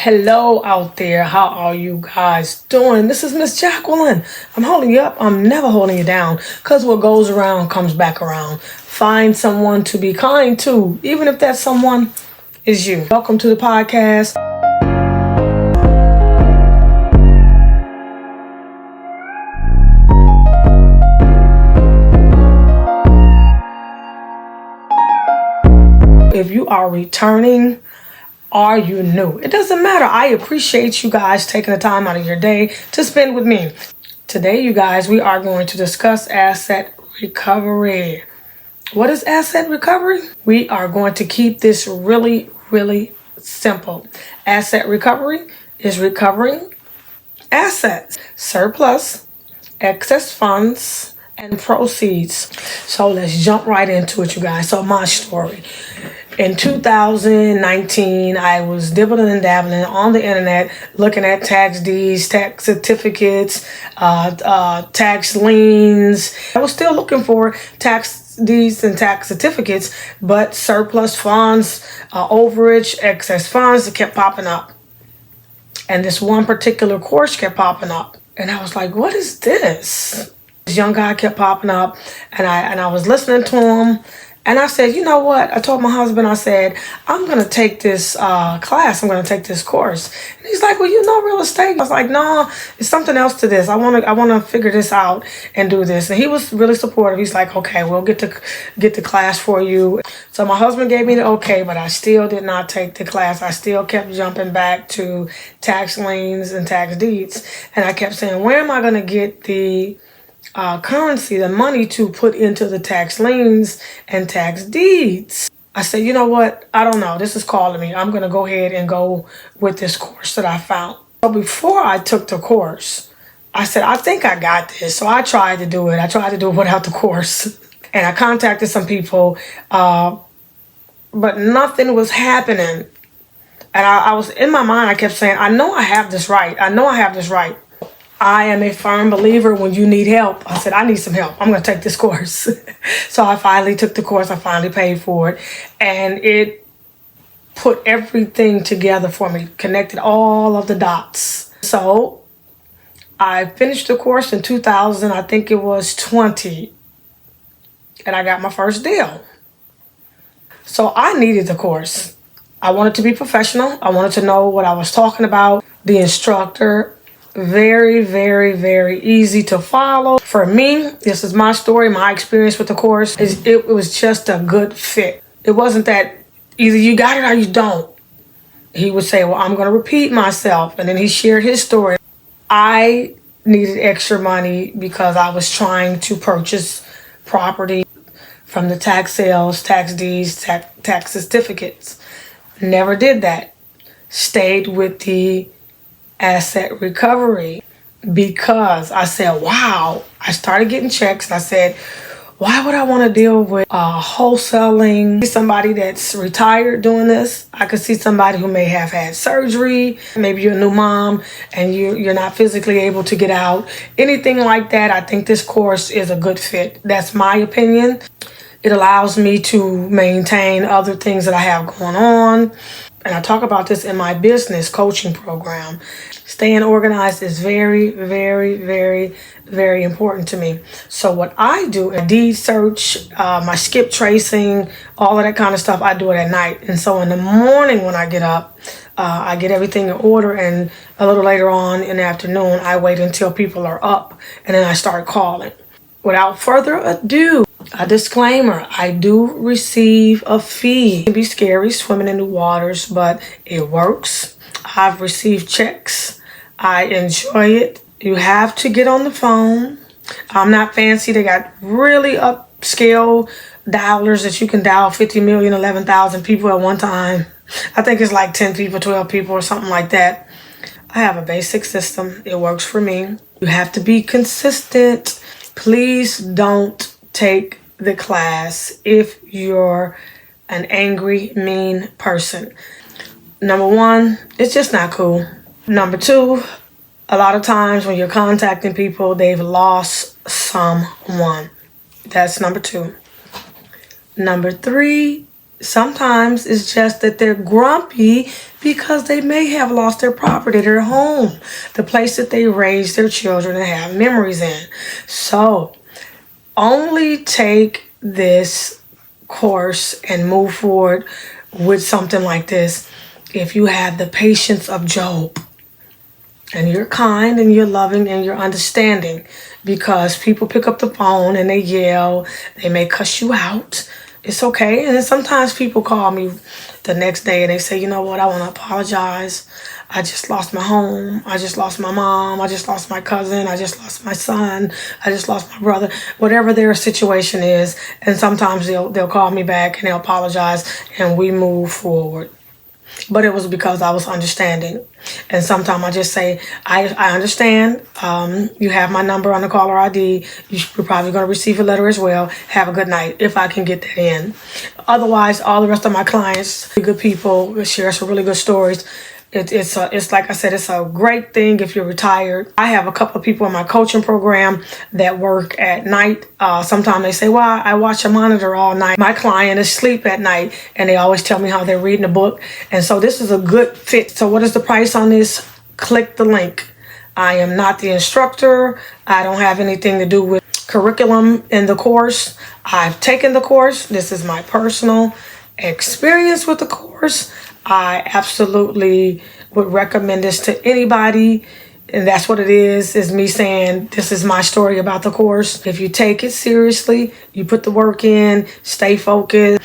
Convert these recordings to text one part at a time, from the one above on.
Hello out there. How are you guys doing? This is Miss Jacqueline. I'm holding you up. I'm never holding you down because what goes around comes back around. Find someone to be kind to, even if that someone is you. Welcome to the podcast. If you are returning, are you new? It doesn't matter. I appreciate you guys taking the time out of your day to spend with me. Today, you guys, we are going to discuss asset recovery. What is asset recovery? We are going to keep this really, really simple. Asset recovery is recovering assets, surplus, excess funds, and proceeds. So let's jump right into it, you guys. So my story. In 2019, I was dibbling and dabbling on the internet, looking at tax deeds, tax certificates, tax liens. I was still looking for tax deeds and tax certificates, but surplus funds, overage, excess funds kept popping up. And this one particular course kept popping up. And I was like, what is this? This young guy kept popping up, and I was listening to him. And I said, you know what? I told my husband, I said, I'm going to take this class. I'm going to take this course. And he's like, well, you know real estate? I was like, no, it's something else to this. I want to figure this out and do this. And he was really supportive. He's like, okay, we'll get the class for you. So my husband gave me the okay, but I still did not take the class. I still kept jumping back to tax liens and tax deeds. And I kept saying, where am I going to get the currency, the money to put into the tax liens and tax deeds? I said, you know what? I don't know. This is calling me. I'm going to go ahead and go with this course that I found. So before I took the course, I said, I think I got this. So I tried to do it. I tried to do it without the course. And I contacted some people, but nothing was happening. And I was in my mind, I kept saying, I know I have this right. I know I have this right. I am a firm believer when you need help. I said, I need some help. I'm going to take this course. So I finally took the course. I finally paid for it. And it put everything together for me, connected all of the dots. So I finished the course in 2000, I think it was 20. And I got my first deal. So I needed the course. I wanted to be professional. I wanted to know what I was talking about. The instructor, very, very, very easy to follow. For me, this is my story, my experience with the course. It was just a good fit. It wasn't that either you got it or you don't. He would say, well, I'm going to repeat myself. And then he shared his story. I needed extra money because I was trying to purchase property from the tax sales, tax deeds, tax certificates. Never did that. Stayed with the asset recovery because I said, wow, I started getting checks. And I said, why would I want to deal with wholesaling? Somebody that's retired doing this. I could see somebody who may have had surgery. Maybe you're a new mom and you're not physically able to get out. Anything like that, I think this course is a good fit. That's my opinion. It allows me to maintain other things that I have going on. And I talk about this in my business coaching program. Staying organized is very, very, very, very important to me. So what I do, a deed search, my skip tracing, all of that kind of stuff, I do it at night. And so in the morning when I get up, I get everything in order. And a little later on in the afternoon, I wait until people are up and then I start calling. Without further ado, a disclaimer, I do receive a fee. It can be scary swimming in the waters, but it works. I've received checks. I enjoy it. You have to get on the phone. I'm not fancy. They got really upscale dialers that you can dial 50 million, 11,000 people at one time. I think it's like 10 people, 12 people or something like that. I have a basic system. It works for me. You have to be consistent. Please don't take the class if you're an angry, mean person. Number one, it's just not cool. Number two, a lot of times when you're contacting people, they've lost someone. That's number two. Number three, Sometimes it's just that they're grumpy because they may have lost their property, their home, the place that they raised their children and have memories in. So only take this course and move forward with something like this if you have the patience of Job and you're kind and you're loving and you're understanding, because people pick up the phone and they yell, they may cuss you out. It's okay. And then sometimes people call me the next day and they say, you know what, I want to apologize. I just lost my home. I just lost my mom. I just lost my cousin. I just lost my son. I just lost my brother. Whatever their situation is. And sometimes they'll call me back and they'll apologize and we move forward. But it was because I was understanding. And sometimes I just say, I understand. You have my number on the caller ID. You're probably going to receive a letter as well. Have a good night, if I can get that in. Otherwise, all the rest of my clients, good people, share some really good stories. It's like I said, it's a great thing if you're retired. I have a couple of people in my coaching program that work at night. Sometimes they say, well, I watch a monitor all night. My client is asleep at night and they always tell me how they're reading a book. And so this is a good fit. So what is the price on this? Click the link. I am not the instructor. I don't have anything to do with curriculum in the course. I've taken the course. This is my personal experience with the course. I absolutely would recommend this to anybody. And that's what it is me saying, this is my story about the course. If you take it seriously, you put the work in, stay focused.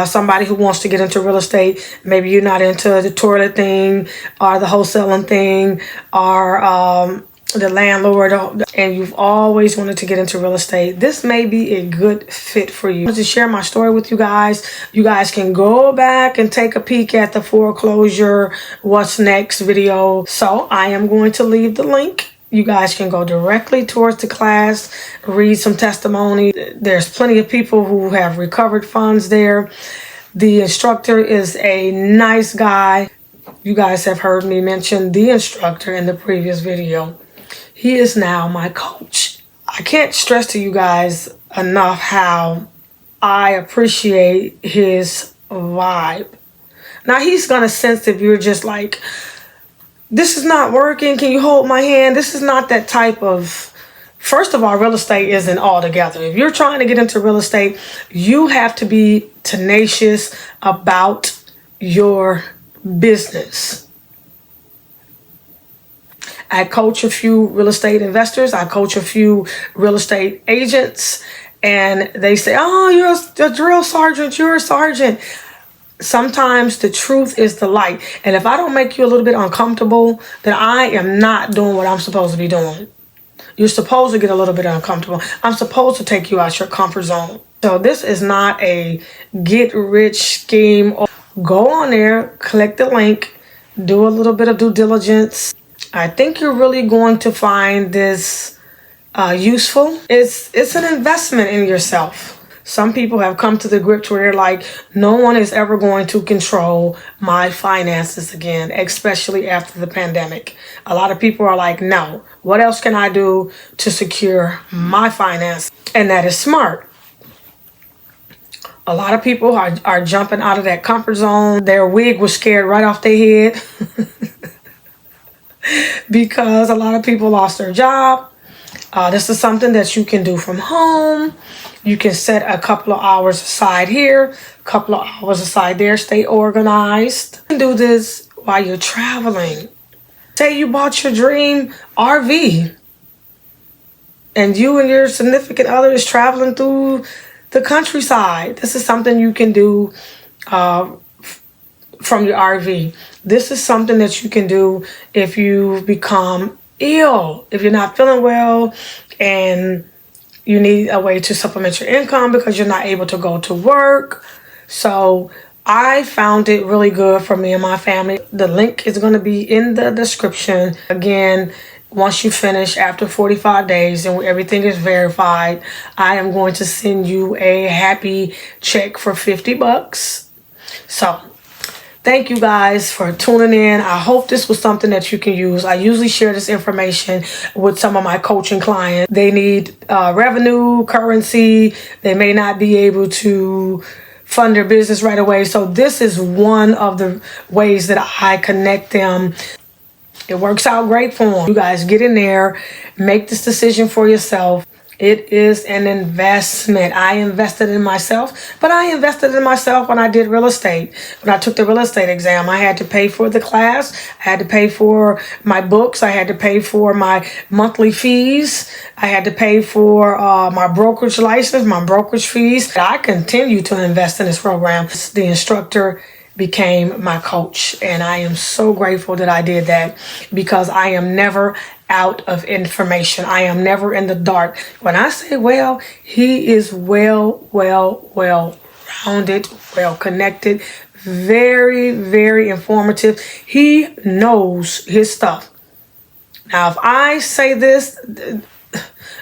Somebody who wants to get into real estate, maybe you're not into the toilet thing or the wholesaling thing or the landlord, and you've always wanted to get into real estate, this may be a good fit for you. I want to share my story with you guys. You guys can go back and take a peek at the foreclosure what's next video. So I am going to leave the link. You guys can go directly towards the class, read some testimony. There's plenty of people who have recovered funds there. The instructor is a nice guy. You guys have heard me mention the instructor in the previous video. He is now my coach. I can't stress to you guys enough how I appreciate his vibe. Now he's going to sense if you're just like, this is not working. Can you hold my hand? This is not that type of, first of all, real estate isn't all together. If you're trying to get into real estate, you have to be tenacious about your business. I coach a few real estate investors. I coach a few real estate agents. And they say, oh, you're a drill sergeant. You're a sergeant. Sometimes the truth is the light. And if I don't make you a little bit uncomfortable, then I am not doing what I'm supposed to be doing. You're supposed to get a little bit uncomfortable. I'm supposed to take you out your comfort zone. So this is not a get rich scheme. Go on there, click the link, do a little bit of due diligence. I think you're really going to find this useful. It's an investment in yourself. Some people have come to the grips where they're like, no one is ever going to control my finances again, especially after the pandemic. A lot of people are like, no, what else can I do to secure my finances? And that is smart. A lot of people are jumping out of that comfort zone. Their wig was scared right off their head. Because a lot of people lost their job. This is something that you can do from home. You can set a couple of hours aside here, a couple of hours aside there. Stay organized. You can do this while you're traveling. Say you bought your dream RV and you and your significant other is traveling through the countryside. This is something you can do from your RV. This is something that you can do if you become ill, if you're not feeling well and you need a way to supplement your income because you're not able to go to work. So I found it really good for me and my family. The link is going to be in the description. Again, once you finish after 45 days and everything is verified, I am going to send you a happy check for $50. So thank you guys for tuning in. I hope this was something that you can use. I usually share this information with some of my coaching clients. They need revenue, currency. They may not be able to fund their business right away. So this is one of the ways that I connect them. It works out great for them. You guys get in there, make this decision for yourself. It is an investment. I invested in myself, but I invested in myself when I did real estate. When I took the real estate exam, I had to pay for the class. I had to pay for my books. I had to pay for my monthly fees. I had to pay for my brokerage license, my brokerage fees. I continue to invest in this program. The instructor became my coach, and I am so grateful that I did that, because I am never out of information. I am never in the dark. When I say well, he is well rounded, well connected, very, very informative. He knows his stuff. Now, if I say this,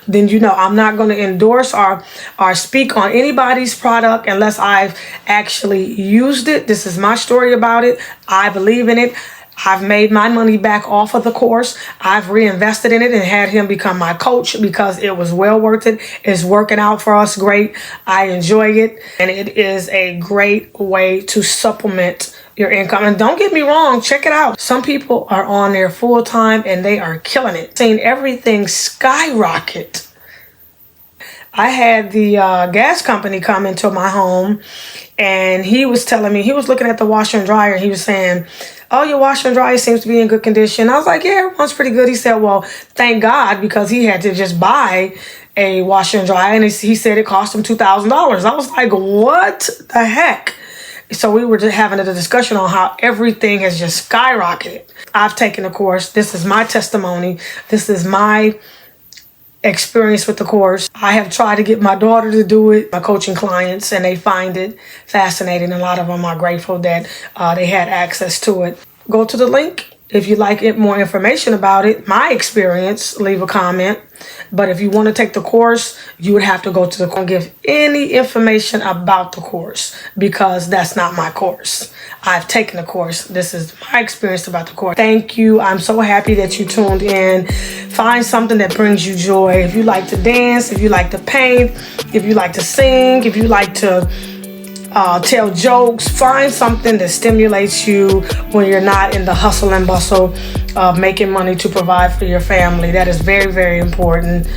then you know I'm not going to endorse or speak on anybody's product unless I've actually used it. This is my story about it. I believe in it. I've made my money back off of the course. I've reinvested in it and had him become my coach because it was well worth it. It's working out for us great. I enjoy it, and it is a great way to supplement your income. And don't get me wrong, check it out. Some people are on there full time and they are killing it. Seeing everything skyrocket. I had the gas company come into my home, and he was telling me, he was looking at the washer and dryer, and he was saying, oh, your washer and dryer seems to be in good condition. I was like, yeah, everyone's pretty good. He said, well, thank God, because he had to just buy a washer and dryer, and he said it cost him $2,000. I was like, what the heck? So we were just having a discussion on how everything has just skyrocketed. I've taken the course. This is my testimony. This is my experience with the course. I have tried to get my daughter to do it, my coaching clients, and they find it fascinating. A lot of them are grateful that they had access to it. Go to the link if you'd like more information about it. My experience, leave a comment. But if you want to take the course, you would have to go to the course and give any information about the course, because that's not my course. I've taken the course. This is my experience about the course. Thank you. I'm so happy that you tuned in. Find something that brings you joy. If you like to dance, if you like to paint, if you like to sing, if you like to tell jokes, find something that stimulates you when you're not in the hustle and bustle of making money to provide for your family. That is very, very important.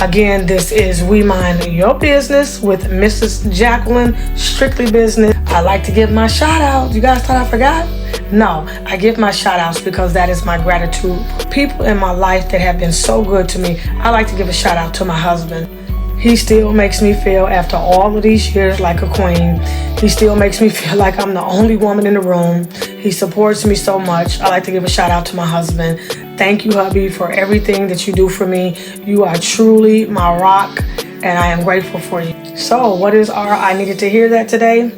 Again, this is We Mind Your Business with Mrs. Jacqueline, strictly business. I like to give my shout out. You guys thought I forgot? No, I give my shout outs because that is my gratitude. People in my life that have been so good to me. I like to give a shout out to my husband. He still makes me feel, after all of these years, like a queen. He still makes me feel like I'm the only woman in the room. He supports me so much. I like to give a shout out to my husband. Thank you, hubby, for everything that you do for me. You are truly my rock, and I am grateful for you. So what is our I needed to hear that today?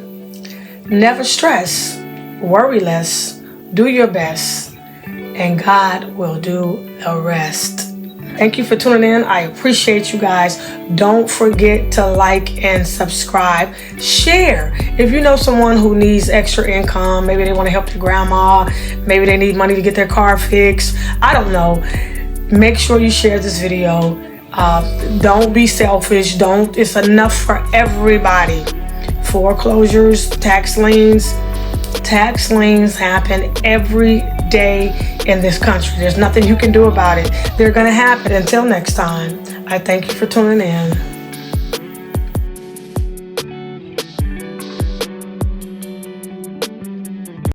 Never stress, worry less, do your best, and God will do the rest. Thank you for tuning in. I appreciate you guys. Don't forget to like and subscribe. Share. If you know someone who needs extra income, maybe they want to help their grandma, maybe they need money to get their car fixed, I don't know. Make sure you share this video. Don't be selfish. It's enough for everybody. Foreclosures, tax liens happen every day in this country. There's nothing you can do about it. They're going to happen. Until next time, I thank you for tuning in.